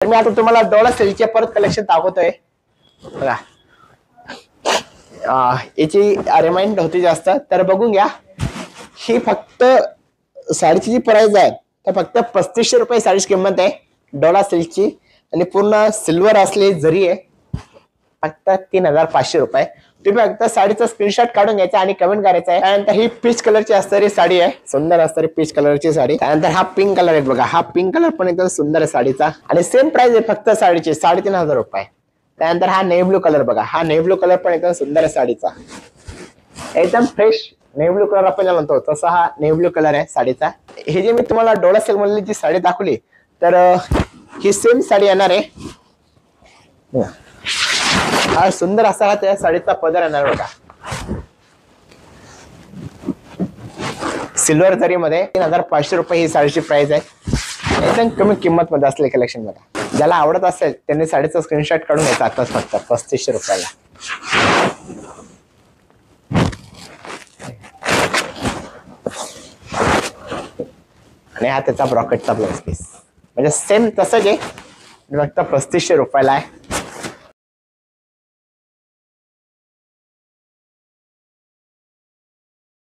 तर मी आता तुम्हाला डोला सिल्कचे परत कलेक्शन दाखवतोय बघा. याची रिमाइंड होती जास्त, तर बघून घ्या. ही फक्त साडीची जी प्राइस आहे तर फक्त 3500 रुपये साडीची किंमत आहे डोला सिल्कची, आणि पूर्ण सिल्वर असले जरी आहे. फक्त 3500 रुपये. तुम्ही फक्त साडीचा स्क्रीनशॉट काढून घ्यायचा आणि कमेंट करायचा आहे. त्यानंतर ही पीच कलरची असणारी साडी आहे, सुंदर असणारी पीच कलरची साडी. त्यानंतर हा पिंक कलर आहे बघा, हा पिंक कलर पण एकदम सुंदर आहे साडीचा, आणि सेम प्राइस आहे फक्त साडीची 3500 रुपये. त्यानंतर हा नेव्ही ब्लू कलर बघा, हा नेव्ही ब्लू कलर पण एकदम सुंदर आहे साडीचा, एकदम फ्रेश नेव्ही ब्लू कलर आपण म्हणतो तसा हा नेव्ही ब्लू कलर आहे साडीचा. हे जे मी तुम्हाला डोला सिल्क मधली जी साडी दाखवली तर ही सेम साडी येणार आहे. हा सुंदर असा त्या साडीचा पदर येणार बघा, सिल्वर जरी मध्ये. 3500 रुपये ही साडीची प्राइस आहे, एकदम कमी किंमत मध्ये असले कलेक्शन बघा. ज्याला आवडत असेल त्यांनी साडीचा स्क्रीनशॉट काढून घ्यायचा आताच फक्त 3500 रुपयाला. आणि हा त्याचा ब्रॉकेटचा ब्लाउज पीस, म्हणजे सेम तसंच आहे, फक्त 3500 रुपयाला आहे.